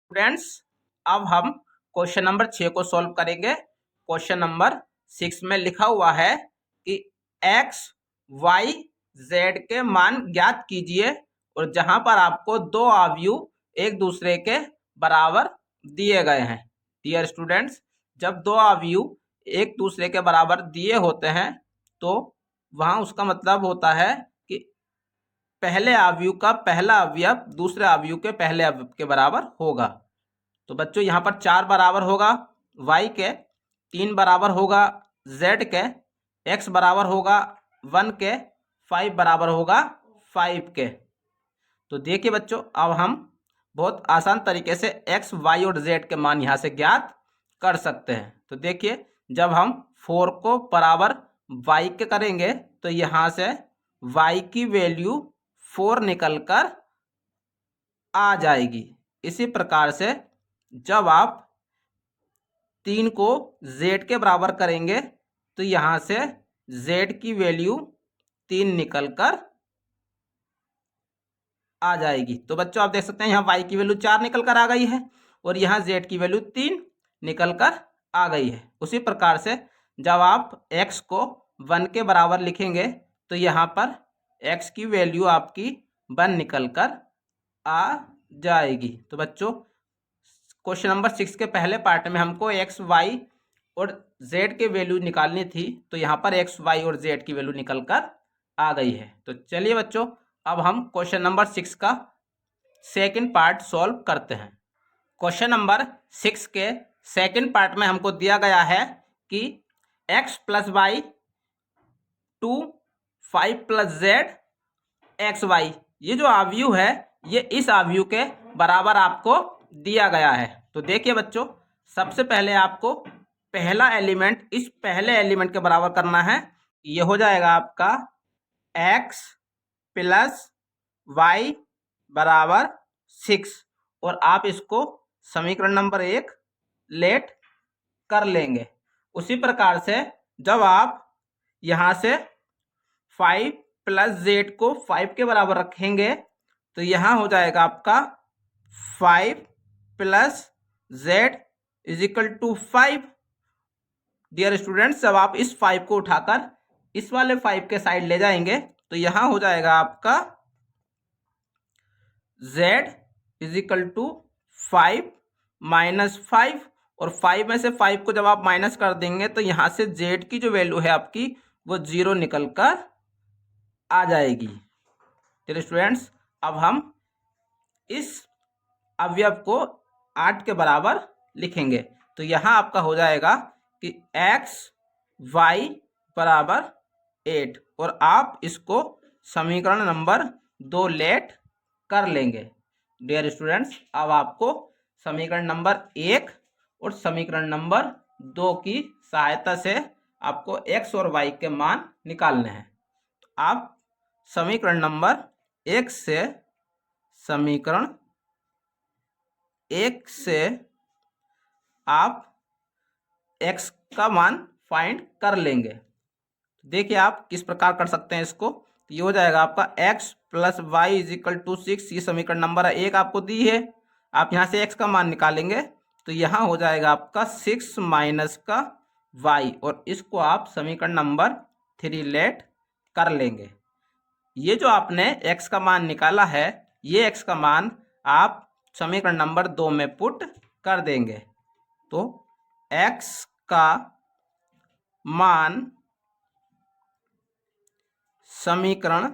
Students, अब हम question number 6 को सॉल्व करेंगे। क्वेश्चन नंबर 6 में लिखा हुआ है कि x, y, z के मान ज्ञात कीजिए और जहां पर आपको दो अवयव एक दूसरे के बराबर दिए गए हैं। डियर स्टूडेंट्स, जब दो अवयव एक दूसरे के बराबर दिए होते हैं तो वहां उसका मतलब होता है कि पहले अवयव का पहला अवयव दूसरे अवयव के पहले अवयव के बराबर होगा। तो बच्चों यहाँ पर 4 बराबर होगा y के, 3 बराबर होगा z के, x बराबर होगा 1 के, 5 बराबर होगा 5 के। तो देखिए बच्चों, अब हम बहुत आसान तरीके से x, y और z के मान यहाँ से ज्ञात कर सकते हैं। तो देखिए, जब हम 4 को बराबर y के करेंगे तो यहाँ से y की वैल्यू 4 निकल कर आ जाएगी। इसी प्रकार से जब आप 3 को z के बराबर करेंगे तो यहाँ से z की वैल्यू 3 निकल कर आ जाएगी। तो बच्चों आप देख सकते हैं यहाँ y की वैल्यू 4 निकल कर आ गई है और यहाँ z की वैल्यू 3 निकल कर आ गई है। उसी प्रकार से जब आप x को 1 के बराबर लिखेंगे तो यहाँ पर x की वैल्यू आपकी 1 निकल कर आ जाएगी। तो बच्चों, क्वेश्चन नंबर 6 के पहले पार्ट में हमको x, y और z की वैल्यू निकालनी थी, तो यहाँ पर x, y और z की वैल्यू निकल कर आ गई है। तो चलिए बच्चों, अब हम क्वेश्चन नंबर 6 का सेकंड पार्ट सॉल्व करते हैं। क्वेश्चन नंबर 6 के सेकंड पार्ट में हमको दिया गया है कि x plus y 2 5 plus z x y, ये जो अवयव है ये इस अवयव के बराबर आपको दिया गया है। तो देखिए बच्चों, सबसे पहले आपको पहला एलिमेंट इस पहले एलिमेंट के बराबर करना है। ये हो जाएगा आपका x प्लस वाई बराबर 6 और आप इसको समीकरण नंबर 1 लेट कर लेंगे। उसी प्रकार से जब आप यहाँ से 5 प्लस जेड को 5 के बराबर रखेंगे तो यहाँ हो जाएगा आपका 5 plus z is equal to 5। Dear students, जब आप इस 5 को उठाकर इस वाले 5 के साइड ले जाएंगे तो यहाँ हो जाएगा आपका z is equal to 5 minus 5 और 5 में से 5 को जब आप माइनस कर देंगे तो यहाँ से z की जो वैल्यू है आपकी वो 0 निकल कर आ जाएगी। चलिए स्टूडेंट्स, अब हम इस अवयव को 8 के बराबर लिखेंगे। तो यहाँ आपका हो जाएगा कि x y बराबर 8 और आप इसको समीकरण नंबर 2 लेट कर लेंगे। डियर स्टूडेंट्स, अब आपको समीकरण नंबर 1 और समीकरण नंबर 2 की सहायता से आपको x और y के मान निकालने हैं। तो आप समीकरण नंबर 1 से समीकरण 1 से आप x का मान फाइंड कर लेंगे। देखिए आप किस प्रकार कर सकते हैं इसको। तो ये हो जाएगा आपका x plus y is equal to 6, ये समीकरण नंबर 1 आपको दी है। आप यहाँ से x का मान निकालेंगे तो यहाँ हो जाएगा आपका 6 माइनस का y और इसको आप समीकरण नंबर 3 लेट कर लेंगे। ये जो आपने x का मान निकाला है ये x का मान आप समीकरण नंबर 2 में पुट कर देंगे। तो x का मान समीकरण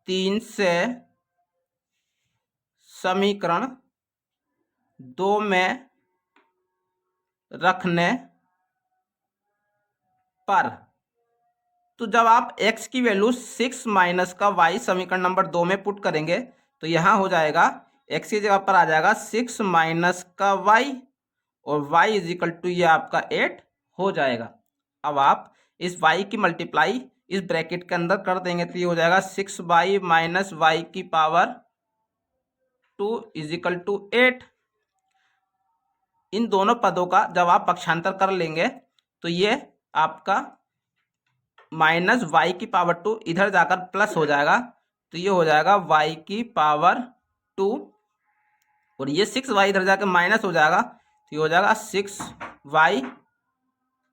3 से समीकरण 2 में रखने पर, तो जब आप x की वैल्यू 6 माइनस का y समीकरण नंबर 2 में पुट करेंगे तो यहाँ हो जाएगा x की जगह पर आ जाएगा 6 माइनस का y और y इज इक्वल टू ये आपका 8 हो जाएगा। अब आप इस y की मल्टीप्लाई इस ब्रैकेट के अंदर कर देंगे तो ये हो जाएगा 6y माइनस वाई की पावर 2 इज इक्वल टू 8। इन दोनों पदों का जब आप पक्षांतर कर लेंगे तो ये आपका माइनस वाई की पावर 2 इधर जाकर प्लस हो जाएगा तो ये हो जाएगा y की पावर 2 और ये 6y इधर जाके माइनस हो जाएगा, तो ये हो जाएगा 6y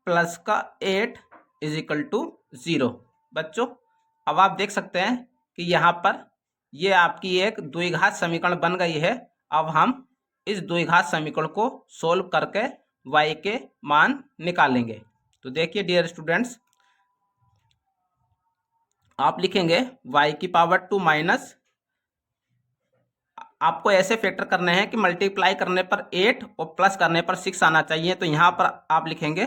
प्लस का 8 इज इक्वल टू 0। बच्चों अब आप देख सकते हैं कि यहाँ पर ये आपकी एक द्विघात समीकरण बन गई है। अब हम इस द्विघात समीकरण को सोल्व करके y के मान निकालेंगे। तो देखिए डियर स्टूडेंट्स, आप लिखेंगे y की पावर 2 माइनस, आपको ऐसे फैक्टर करने हैं कि मल्टीप्लाई करने पर 8 और प्लस करने पर 6 आना चाहिए। तो यहाँ पर आप लिखेंगे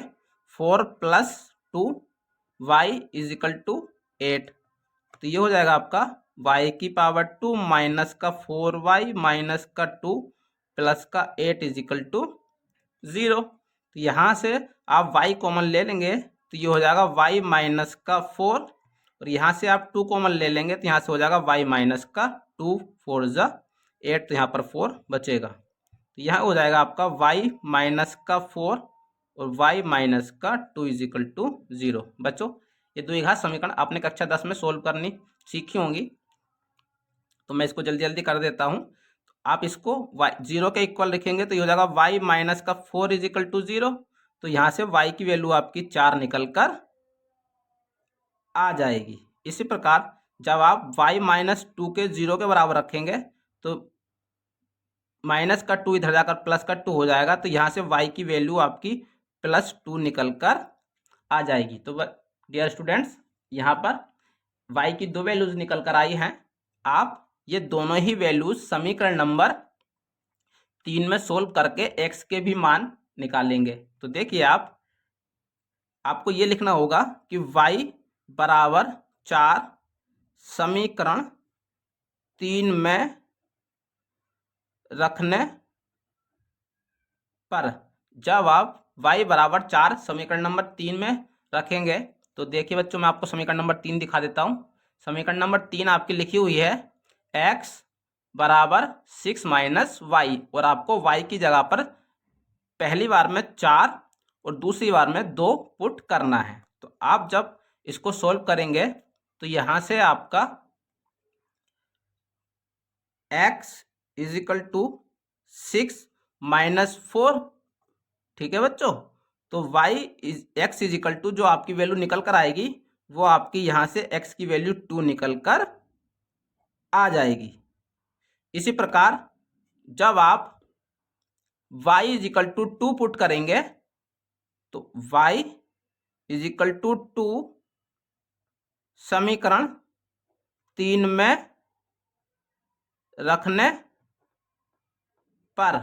4 plus 2 y is equal to 8। तो ये हो जाएगा आपका y की पावर 2 माइनस का 4y माइनस का 2 प्लस का 8 इज इक्वल टू 0। तो यहाँ से आप y कॉमन ले लेंगे, तो ये हो जाएगा y माइनस का 4, और यहाँ से आप 2 कॉमन ले लेंगे, तो यहाँ से हो जाएगा y माइनस का 2 4 ज़ा 8, तो यहाँ पर 4 बचेगा। तो यहाँ हो जाएगा आपका y माइनस का 4 और y माइनस का 2 इज इक्वल टू 0। बच्चों ये द्विघात समीकरण आपने कक्षा 10 में सोल्व करनी सीखी होंगी, तो मैं इसको जल्दी जल्दी कर देता हूँ। आप इसको y 0 के इक्वल लिखेंगे, तो ये हो जाएगा y माइनस का 4 इज इक्वल टू 0। तो यहाँ से y की वैल्यू आपकी 4 निकल कर आ जाएगी। इसी प्रकार जब आप y माइनस 2 के 0 के बराबर रखेंगे, तो माइनस का 2 इधर जाकर प्लस का 2 हो जाएगा, तो यहाँ से y की वैल्यू आपकी +2 निकल कर आ जाएगी। तो डियर स्टूडेंट्स यहाँ पर y की 2 वैल्यूज निकल कर आई हैं। आप ये दोनों ही वैल्यूज समीकरण नंबर 3 में सोल्व करके x के भी मान निकालेंगे। तो देखिए आपको ये लिखना होगा कि y बराबर 4 समीकरण 3 में रखने पर, जब आप y बराबर 4 समीकरण नंबर 3 में रखेंगे, तो देखिए बच्चों मैं आपको समीकरण नंबर 3 दिखा देता हूँ। समीकरण नंबर 3 आपकी लिखी हुई है x बराबर 6 माइनस वाई, और आपको y की जगह पर पहली बार में 4 और दूसरी बार में 2 पुट करना है। तो आप जब इसको सोल्व करेंगे, तो यहाँ से आपका x is equal to 6 minus 4, ठीक है बच्चों। तो x इज इक्वल टू जो आपकी वैल्यू निकल कर आएगी, वो आपकी यहाँ से x की वैल्यू 2 निकल कर आ जाएगी। इसी प्रकार जब आप y is equal to 2 put करेंगे, तो y इज इक्वल टू 2 समीकरण 3 में रखने पर,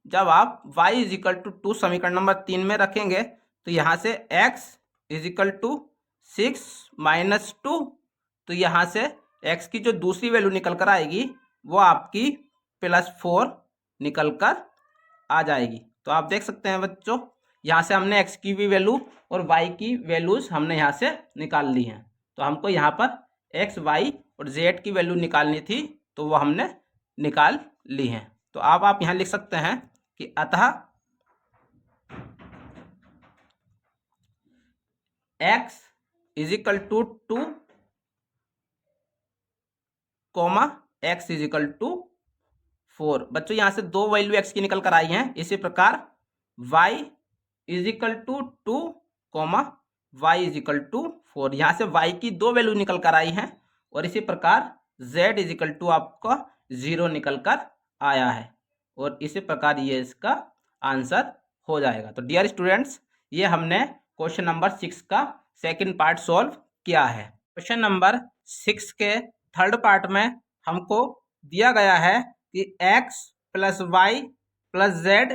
जब आप y इज इक्वल टू 2 समीकरण नंबर 3 में रखेंगे, तो यहाँ से x is equal to 6 minus 2, तो यहाँ से x की जो दूसरी वैल्यू निकल कर आएगी वो आपकी +4 निकल कर आ जाएगी। तो आप देख सकते हैं बच्चों, यहाँ से हमने x की भी वैल्यू और y की वैल्यूज हमने यहाँ से निकाल ली हैं। तो हमको यहाँ पर x, y और z की वैल्यू निकालनी थी, तो वो हमने निकाल ली हैं। तो आप यहाँ लिख सकते हैं कि अतः x is equal to 2 comma x is equal to 4। बच्चों यहाँ से 2 वैल्यू x की निकल कर आई हैं। इसी प्रकार y is equal to 2 comma y is equal to 4, यहाँ से y की 2 वैल्यू निकल कर आई हैं। और इसी प्रकार z इज इक्वल टू आपका 0 निकल कर आया है, और इसी प्रकार ये इसका आंसर हो जाएगा। तो डियर स्टूडेंट्स, ये हमने क्वेश्चन नंबर 6 का सेकंड पार्ट सॉल्व किया है। क्वेश्चन नंबर 6 के थर्ड पार्ट में हमको दिया गया है कि x plus y plus z,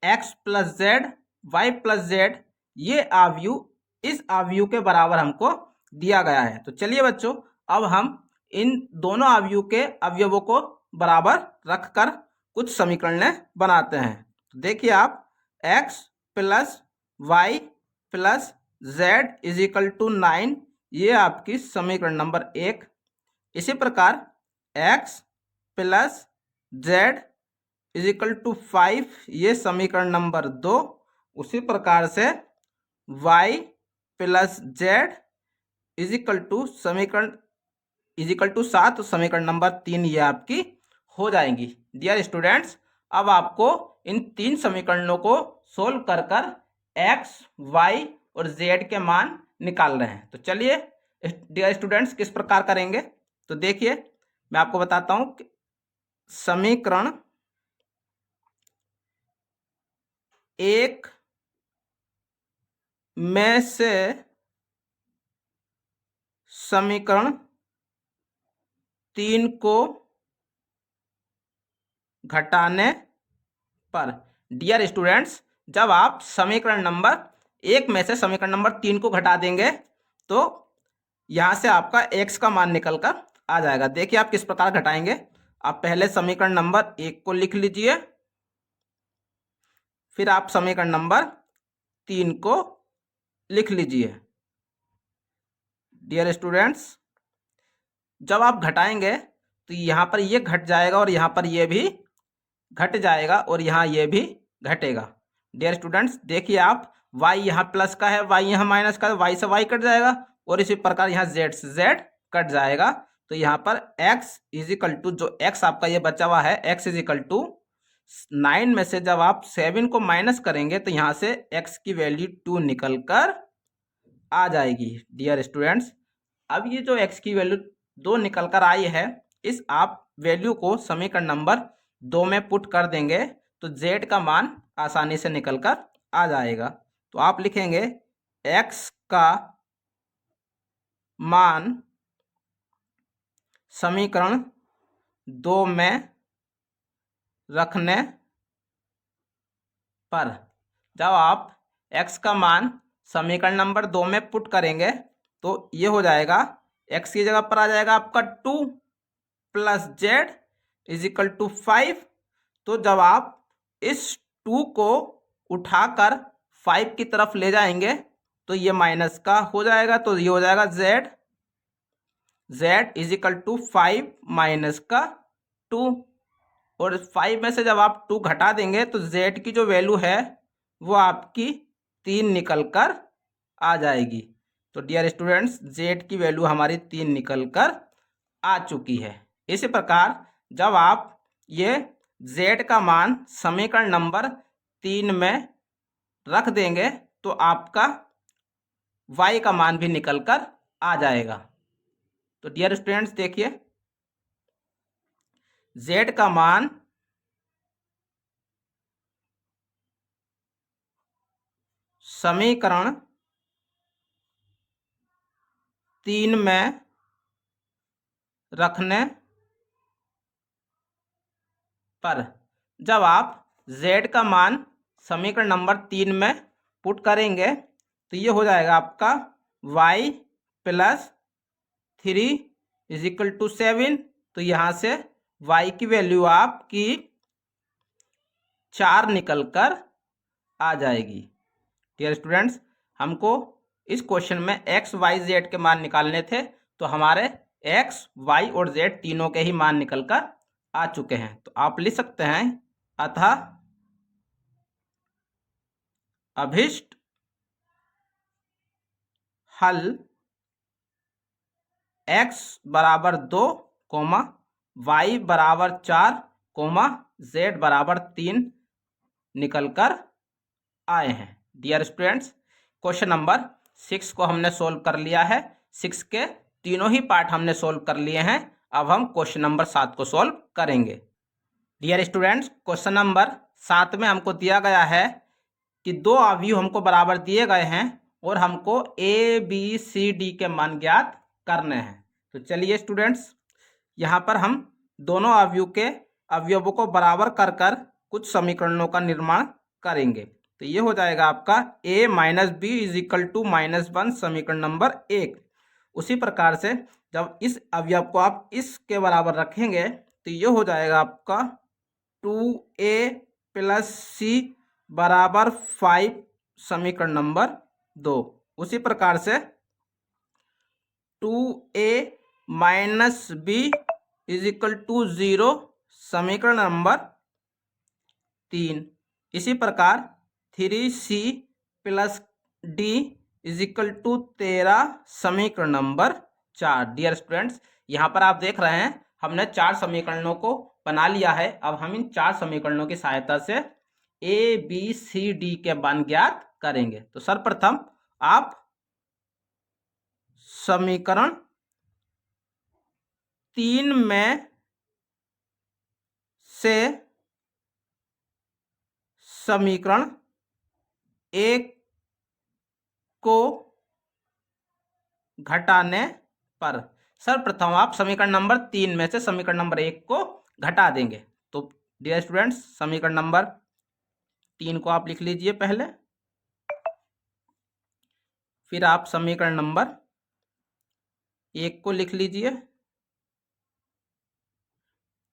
x plus z, y plus z, ये आव्यूह इस आव्यूह के बराबर हमको दिया गया है। तो चलिए बच्चों, अब हम इन दोनों आव्यूह के अवयवों को बराबर रखकर कुछ समीकरण बनाते हैं। तो देखिए आप x plus y plus z is equal to 9, ये आपकी समीकरण नंबर 1। इसी प्रकार x plus z is equal to 5, ये समीकरण नंबर 2। उसी प्रकार से y plus z is equal to 7, समीकरण नंबर 3 ये आपकी हो जाएंगी। डियर स्टूडेंट्स, अब आपको इन 3 समीकरणों को सोल्व कर कर एक्स, वाई और जेड के मान निकाल रहे हैं। तो चलिए डियर स्टूडेंट्स किस प्रकार करेंगे, तो देखिए मैं आपको बताता हूं कि समीकरण 1 में से समीकरण 3 को घटाने पर, डियर स्टूडेंट्स, जब आप समीकरण नंबर 1 में से समीकरण नंबर 3 को घटा देंगे तो यहां से आपका x का मान निकल कर आ जाएगा। देखिए आप किस प्रकार घटाएंगे। आप पहले समीकरण नंबर 1 को लिख लीजिए, फिर आप समीकरण नंबर 3 को लिख लीजिए। डियर स्टूडेंट्स, जब आप घटाएंगे तो यहां पर ये घट जाएगा और यहां पर ये भी घट जाएगा और यहाँ ये भी घटेगा। डियर स्टूडेंट्स, देखिए आप y यहाँ प्लस का है, y यहाँ माइनस का है, y से y कट जाएगा और इसी प्रकार यहाँ z से z कट जाएगा। तो यहाँ पर x इज इक्वल टू, जो x आपका ये बचा हुआ है, x इज इक्वल टू 9 में से जब आप 7 को माइनस करेंगे तो यहाँ से x की वैल्यू 2 निकल कर आ जाएगी। डियर स्टूडेंट्स, अब ये जो x की वैल्यू 2 निकल कर आई है, इस आप वैल्यू को समीकरण नंबर 2 में पुट कर देंगे तो z का मान आसानी से निकल कर आ जाएगा। तो आप लिखेंगे x का मान समीकरण 2 में रखने पर, जब आप x का मान समीकरण नंबर 2 में पुट करेंगे तो ये हो जाएगा, x की जगह पर आ जाएगा आपका 2 plus z is equal to 5। तो जब आप इस 2 को उठाकर 5 की तरफ ले जाएंगे तो ये माइनस का हो जाएगा, तो ये हो जाएगा z is equal to 5 minus का 2। और 5 में से जब आप 2 घटा देंगे तो z की जो वैल्यू है वो आपकी 3 निकल कर आ जाएगी। तो डियर स्टूडेंट्स, z की वैल्यू हमारी 3 निकल कर आ चुकी है। इसी प्रकार जब आप ये z का मान समीकरण नंबर 3 में रख देंगे तो आपका y का मान भी निकल कर आ जाएगा। तो डियर स्टूडेंट्स देखिए, z का मान समीकरण 3 में रखने पर, जब आप z का मान समीकरण नंबर 3 में पुट करेंगे तो ये हो जाएगा आपका y plus 3 is equal to 7। तो यहाँ से y की वैल्यू आपकी 4 निकल कर आ जाएगी। डियर स्टूडेंट्स, हमको इस क्वेश्चन में x, y, z के मान निकालने थे, तो हमारे x, y और z तीनों के ही मान निकल कर आ चुके हैं। तो आप लिख सकते हैं, अतः अभीष्ट हल x बराबर 2, y बराबर 4, z बराबर 3 निकल कर आए हैं। डियर स्टूडेंट्स, क्वेश्चन नंबर 6 को हमने सोल्व कर लिया है। 6 के तीनों ही पार्ट हमने सोल्व कर लिए हैं। अब हम क्वेश्चन नंबर 7 को सोल्व करेंगे। डियर स्टूडेंट्स, क्वेश्चन नंबर 7 में हमको दिया गया है कि 2 अवयव हमको बराबर दिए गए हैं और हमको a, b, c, d के मान ज्ञात करने हैं। तो चलिए स्टूडेंट्स, यहाँ पर हम दोनों अवयवों को बराबर कर कर कुछ समीकरणों का निर्माण करेंगे। तो ये हो जाएगा आपका a minus b is equal to -1 समीकरण नंबर 1। उसी प्रकार से जब इस अवयव को आप इसके बराबर रखेंगे तो ये हो जाएगा आपका 2a प्लस c बराबर 5 समीकरण नंबर 2। उसी प्रकार से 2a minus b is equal to 0 समीकरण नंबर 3। इसी प्रकार 3c plus d is equal to 13 समीकरण नंबर 4। डियर स्टूडेंट्स, यहाँ पर आप देख रहे हैं हमने 4 समीकरणों को बना लिया है। अब हम इन 4 समीकरणों की सहायता से ए बी सी डी के मान ज्ञात करेंगे। तो सर्वप्रथम आप समीकरण 3 में से समीकरण 1 को घटाने पर, सर्वप्रथम आप समीकरण नंबर 3 में से समीकरण नंबर 1 को घटा देंगे। तो डियर स्टूडेंट्स, समीकरण नंबर 3 को आप लिख लीजिए पहले, फिर आप समीकरण नंबर 1 को लिख लीजिए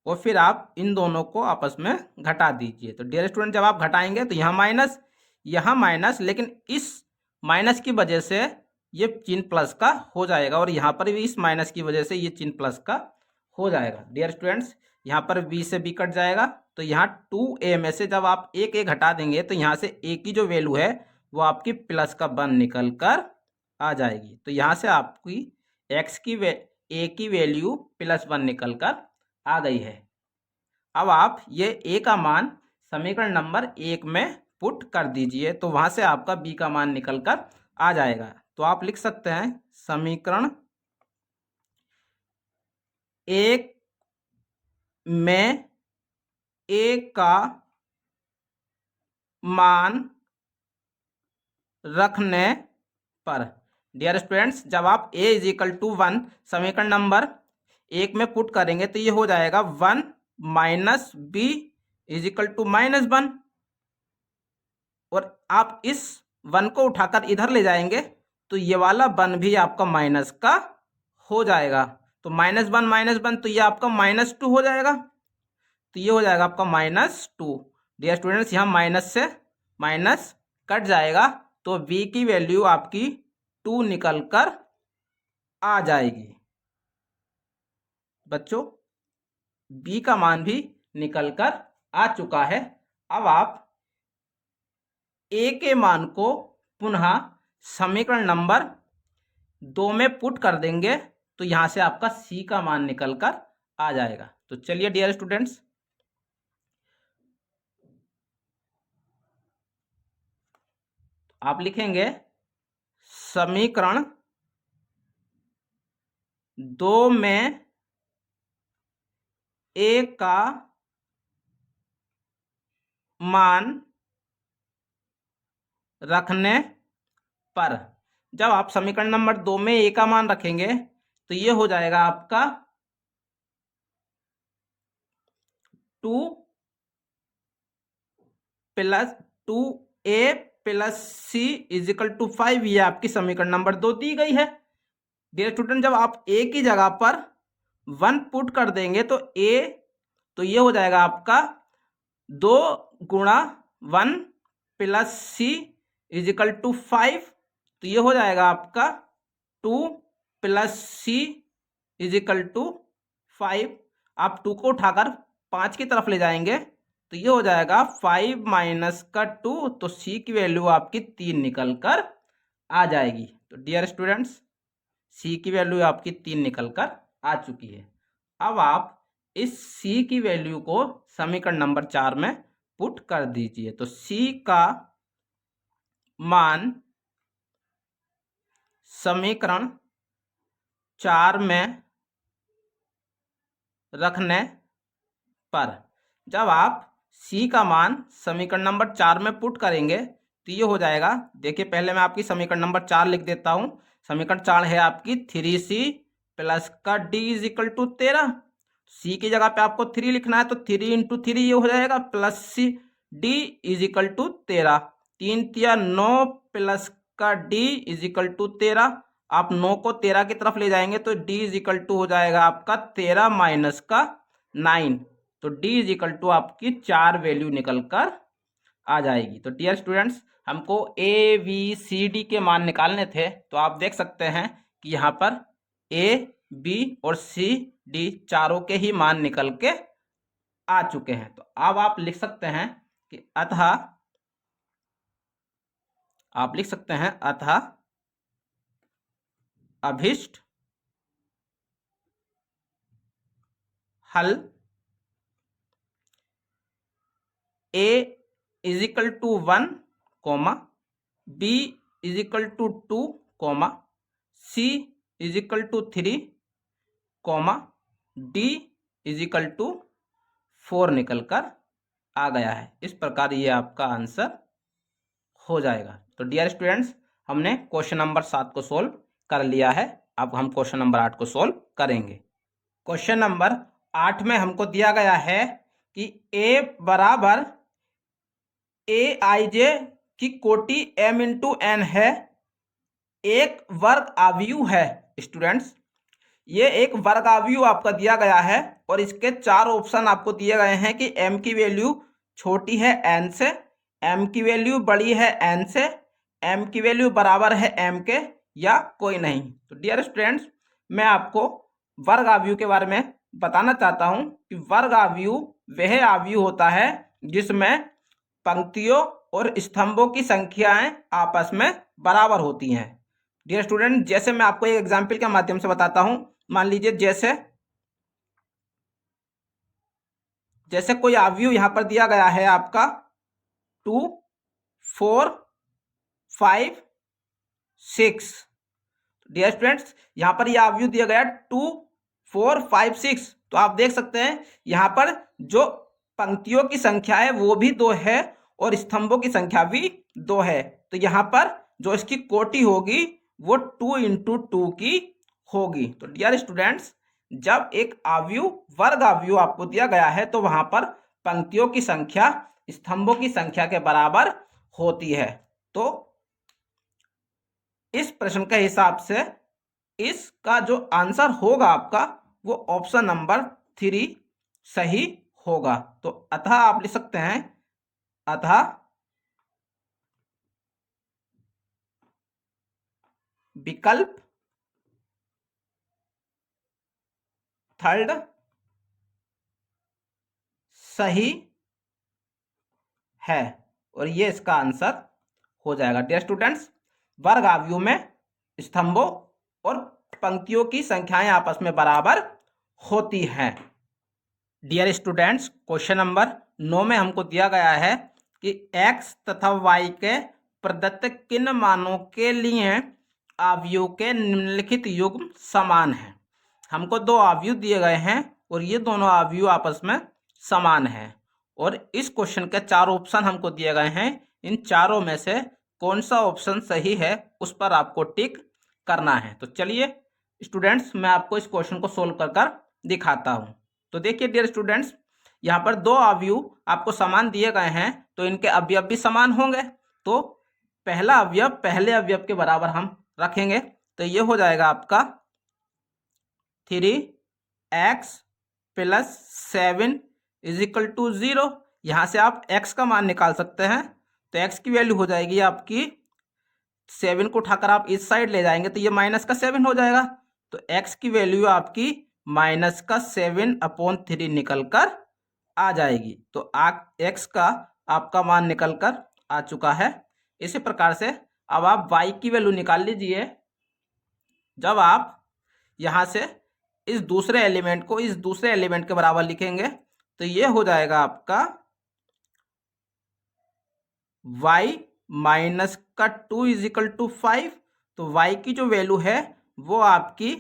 और फिर आप इन दोनों को आपस में घटा दीजिए। तो डियर स्टूडेंट, जब आप घटाएंगे तो यहाँ माइनस, लेकिन इस माइनस की वजह से ये चिन्ह प्लस का हो जाएगा और यहाँ पर भी इस माइनस की वजह से ये चिन्ह प्लस का हो जाएगा। डियर स्टूडेंट्स, यहाँ पर b से b कट जाएगा, तो यहाँ 2a में से जब आप एक a घटा देंगे तो यहाँ से a की जो वैल्यू है वो आपकी प्लस का 1 निकल कर आ जाएगी। तो यहाँ से आपकी x की a की वैल्यू प्लस 1 निकल कर आ गई है। अब आप ये a का मान समीकरण नंबर 1 में पुट कर दीजिए, तो वहाँ से आपका b का मान निकल कर आ जाएगा। तो आप लिख सकते हैं समीकरण 1 में a का मान रखने पर, डियर स्टूडेंट्स, जब आप a इज इक्वल टू 1 समीकरण नंबर 1 में पुट करेंगे तो ये हो जाएगा 1 minus b is equal to -1, और आप इस 1 को उठाकर इधर ले जाएंगे तो ये वाला 1 भी आपका माइनस का हो जाएगा। तो -1 तो ये आपका -2 हो जाएगा। तो ये हो जाएगा आपका -2। डियर स्टूडेंट्स, यहाँ माइनस से माइनस कट जाएगा तो b की वैल्यू आपकी 2 निकल कर आ जाएगी। बच्चों, b का मान भी निकल कर आ चुका है। अब आप a के मान को पुनः समीकरण नंबर 2 में पुट कर देंगे तो यहाँ से आपका c का मान निकल कर आ जाएगा। तो चलिए डियर स्टूडेंट्स, आप लिखेंगे समीकरण 2 में a का मान रखने पर, जब आप समीकरण नंबर 2 में a का मान रखेंगे तो ये हो जाएगा आपका 2 plus 2a plus c is equal to 5। ये आपकी समीकरण नंबर 2 दी गई है। डियर स्टूडेंट, जब आप a की जगह पर 1 पुट कर देंगे तो ये हो जाएगा आपका 2 गुणा 1 plus c is equal to 5। तो ये हो जाएगा आपका 2 plus c is equal to 5। आप 2 को उठाकर 5 की तरफ ले जाएंगे तो ये हो जाएगा 5 माइनस का 2, तो c की वैल्यू आपकी 3 निकल कर आ जाएगी। तो डियर स्टूडेंट्स, c की वैल्यू आपकी 3 निकल कर आ चुकी है। अब आप इस c की वैल्यू को समीकरण नंबर 4 में पुट कर दीजिए। तो c का मान समीकरण 4 में रखने पर, जब आप c का मान समीकरण नंबर 4 में पुट करेंगे तो ये हो जाएगा, देखिए पहले मैं आपकी समीकरण नंबर 4 लिख देता हूं। समीकरण 4 है आपकी 3c प्लस का d is equal to 13। c की जगह पे आपको 3 लिखना है तो 3 इंटू 3 ये हो जाएगा plus c d is equal to 13। 3 तिया 9 प्लस का d इज इक्वल टू 13। आप 9 को 13 की तरफ ले जाएंगे तो d इज इक्वल टू हो जाएगा आपका 13 माइनस का 9। तो d इज इक्वल टू आपकी 4 वैल्यू निकल कर आ जाएगी। तो डियर स्टूडेंट्स, हमको a b c d के मान निकालने थे, तो आप देख सकते हैं कि यहाँ पर a b और c d चारों के ही मान निकल के आ चुके हैं। तो अब आप लिख सकते हैं कि अतः अभिष्ट हल A is equal to 1, B is equal to 2, C is equal to 3, D is equal to 4 निकल कर आ गया है। इस प्रकार ये आपका आंसर हो जाएगा। तो डियर स्टूडेंट्स, हमने क्वेश्चन नंबर 7 को सोल्व कर लिया है। अब हम क्वेश्चन नंबर 8 को सोल्व करेंगे। क्वेश्चन नंबर 8 में हमको दिया गया है कि ए बराबर ए आई जे की कोटि m इंटू एन है, एक वर्ग आव्यूह है। स्टूडेंट्स, ये एक वर्ग आव्यूह आपका दिया गया है और इसके 4 ऑप्शन आपको दिए गए हैं कि m की वैल्यू छोटी है n से, m की वैल्यू बड़ी है n से, m की वैल्यू बराबर है m के, या कोई नहीं। तो डियर स्टूडेंट्स, मैं आपको वर्ग आव्यूह के बारे में बताना चाहता हूं कि वर्ग आव्यूह वह आव्यूह होता है जिसमें पंक्तियों और स्तंभों की संख्याएं आपस में बराबर होती हैं। डियर स्टूडेंट, जैसे मैं आपको एक एग्जाम्पल के माध्यम से बताता हूं। मान लीजिए जैसे कोई आव्यूह यहां पर दिया गया है आपका 2, 4, 5, 6। डियर स्टूडेंट्स, यहां पर यह आव्यूह दिया गया 2, 4, 5, 6। तो आप देख सकते हैं यहां पर जो पंक्तियों की संख्या है वो भी 2 है और स्तंभों की संख्या भी 2 है। तो यहां पर जो इसकी कोटि होगी वो 2 इंटू 2 की होगी। तो डियर स्टूडेंट्स, जब एक आव्यूह वर्ग आव्यूह आपको दिया गया है तो वहां पर पंक्तियों की संख्या स्तंभों की संख्या के बराबर होती है। तो इस प्रश्न के हिसाब से इसका जो आंसर होगा आपका वो ऑप्शन नंबर 3 सही होगा। तो अतः आप लिख सकते हैं, अतः विकल्प थर्ड सही है और ये इसका आंसर हो जाएगा। डियर स्टूडेंट्स, वर्ग आव्यूह में स्तंभों और पंक्तियों की संख्याएं आपस में बराबर होती हैं। डियर स्टूडेंट्स, क्वेश्चन नंबर 9 में हमको दिया गया है कि x तथा y के प्रदत्त किन मानों के लिए आव्यूह के निम्नलिखित युग्म समान हैं। हमको 2 आव्यूह दिए गए हैं और ये दोनों आव्यूह आपस में समान हैं और इस क्वेश्चन के 4 ऑप्शन हमको दिए गए हैं। इन चारों में से कौन सा ऑप्शन सही है उस पर आपको टिक करना है। तो चलिए स्टूडेंट्स, मैं आपको इस क्वेश्चन को सोल्व कर दिखाता हूं। तो देखिए डियर स्टूडेंट्स, यहाँ पर 2 अवयव आपको समान दिए गए हैं तो इनके अवयव भी समान होंगे। तो पहला अवयव पहले अवयव के बराबर हम रखेंगे। तो ये हो जाएगा आपका 3x plus 7 is equal to 0। यहाँ से आप x का मान निकाल सकते हैं। तो x की वैल्यू हो जाएगी आपकी, 7 को उठाकर आप इस साइड ले जाएंगे तो ये माइनस का 7 हो जाएगा। तो x की वैल्यू आपकी माइनस का 7/3 निकल कर आ जाएगी। तो x का आपका मान निकल कर आ चुका है। इसी प्रकार से अब आप y की वैल्यू निकाल लीजिए। जब आप यहाँ से इस दूसरे एलिमेंट को इस दूसरे एलिमेंट के बराबर लिखेंगे तो ये हो जाएगा आपका y माइनस का 2 इज इक्वल टू 5। तो y की जो वैल्यू है वो आपकी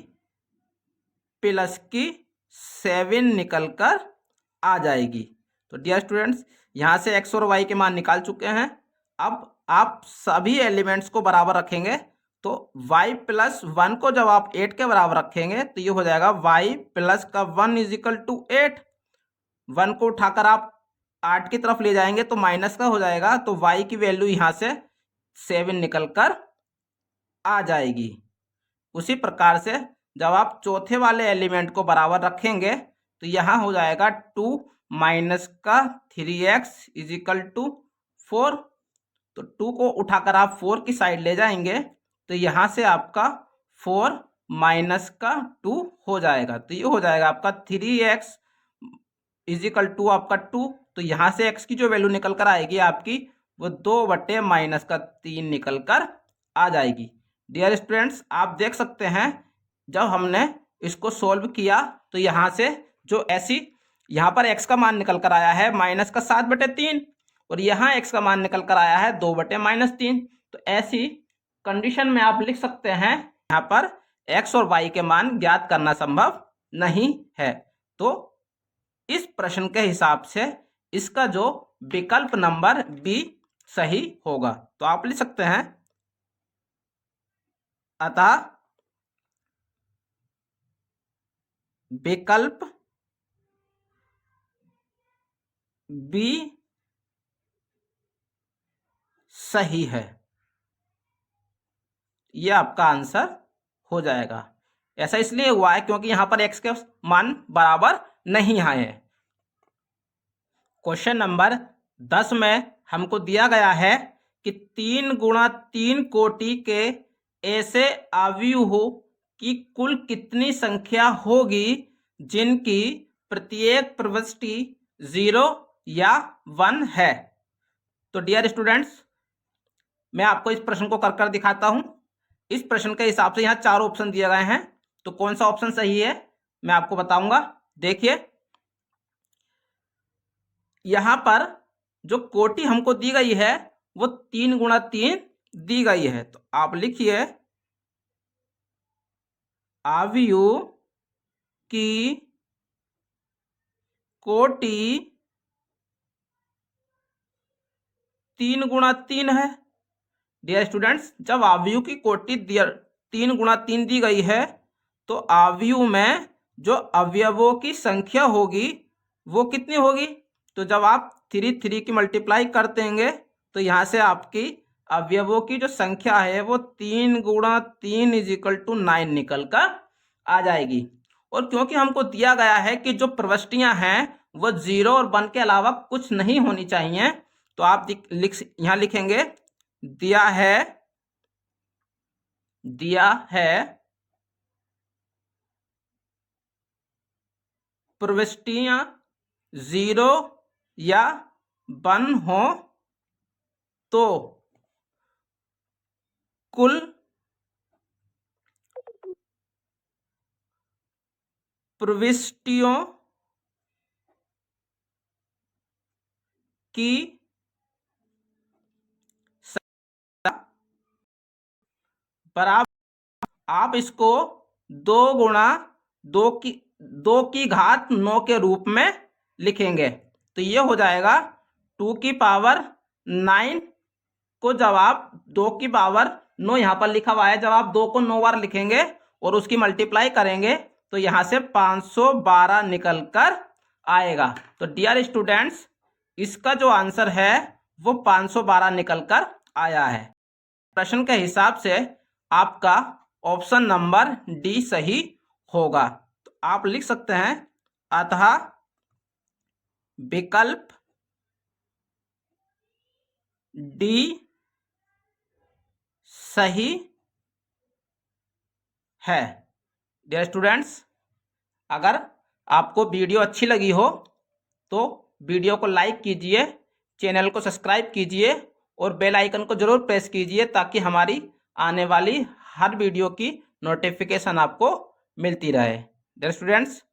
प्लस की 7 निकल कर आ जाएगी। तो डियर स्टूडेंट्स, यहाँ से x और y के मान निकाल चुके हैं। अब आप सभी एलिमेंट्स को बराबर रखेंगे तो y प्लस 1 को जब आप 8 के बराबर रखेंगे तो ये हो जाएगा y प्लस का 1 इज इक्वल टू 8। 1 को उठाकर आप 8 की तरफ ले जाएंगे तो माइनस का हो जाएगा। तो y की वैल्यू यहाँ से 7 निकल कर आ जाएगी। उसी प्रकार से जब आप चौथे वाले एलिमेंट को बराबर रखेंगे तो यहाँ हो जाएगा 2 माइनस का 3x इज इक्वल टू 4। तो 2 को उठाकर आप 4 की साइड ले जाएंगे तो यहाँ से आपका 4 माइनस का 2 हो जाएगा। तो ये हो जाएगा आपका 3x इज इक्वल टू आपका 2। तो यहाँ से x की जो वैल्यू निकल कर आएगी आपकी वो 2/-3 निकल कर आ जाएगी। डियर स्टूडेंट्स, आप देख सकते हैं जब हमने इसको सोल्व किया तो यहाँ से जो ऐसी यहाँ पर x का मान निकल कर आया है माइनस का 7/3। और यहाँ x का मान निकल कर आया है 2/-3। तो ऐसी कंडीशन में आप लिख सकते हैं यहाँ पर x और y के मान ज्ञात करना संभव नहीं है। तो इस प्रश्न के हिसाब से इसका जो विकल्प नंबर बी सही होगा। तो आप लिख सकते हैं अतः विकल्प बी सही है। यह आपका आंसर हो जाएगा। ऐसा इसलिए हुआ है क्योंकि यहां पर x के मान बराबर नहीं आए हैं। क्वेश्चन नंबर 10 में हमको दिया गया है कि 3x3 कोटि के ऐसे अवयवों की कुल कितनी संख्या होगी जिनकी प्रत्येक प्रविष्टि 0 या 1 है। तो डियर स्टूडेंट्स, मैं आपको इस प्रश्न को कर दिखाता हूं। इस प्रश्न के हिसाब से यहाँ 4 ऑप्शन दिए गए हैं, तो कौन सा ऑप्शन सही है मैं आपको बताऊंगा। देखिए, यहां पर जो कोटि हमको दी गई है वो 3x3 दी गई है। तो आप लिखिए अवयव की कोटि 3x3 है। डियर स्टूडेंट्स, जब अवयव की कोटि 3x3 दी गई है तो अवयव में जो अवयवों की संख्या होगी वो कितनी होगी। तो जब आप 3 की मल्टीप्लाई कर देंगे तो यहाँ से आपकी अवयवों की जो संख्या है वो 3x3 = 9 निकल कर आ जाएगी। और क्योंकि हमको दिया गया है कि जो प्रविष्टियां हैं वो 0 और 1 के अलावा कुछ नहीं होनी चाहिए, तो आप यहाँ लिखेंगे दिया है प्रविष्टियां 0 या 1 हो तो कुल प्रविष्टियों की बराबर, आप इसको 2 के रूप में लिखेंगे। तो ये हो जाएगा 2⁹ को जब आप 2⁹ यहाँ पर लिखा हुआ है, जब आप 2 को 9 बार लिखेंगे और उसकी मल्टीप्लाई करेंगे तो यहाँ से 512 निकल कर आएगा। तो डियर स्टूडेंट्स, इसका जो आंसर है वो 512 निकल कर आया है। प्रश्न के हिसाब से आपका ऑप्शन नंबर डी सही होगा। तो आप लिख सकते हैं अतः विकल्प डी सही है। डियर स्टूडेंट्स, अगर आपको वीडियो अच्छी लगी हो तो वीडियो को लाइक कीजिए, चैनल को सब्सक्राइब कीजिए और बेल आइकन को जरूर प्रेस कीजिए ताकि हमारी आने वाली हर वीडियो की नोटिफिकेशन आपको मिलती रहे। डियर स्टूडेंट्स,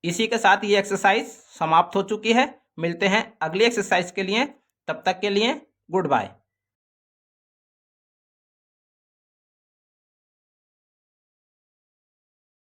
इसी के साथ ये एक्सरसाइज समाप्त हो चुकी है। मिलते हैं अगली एक्सरसाइज के लिए, तब तक के लिए गुड बाय।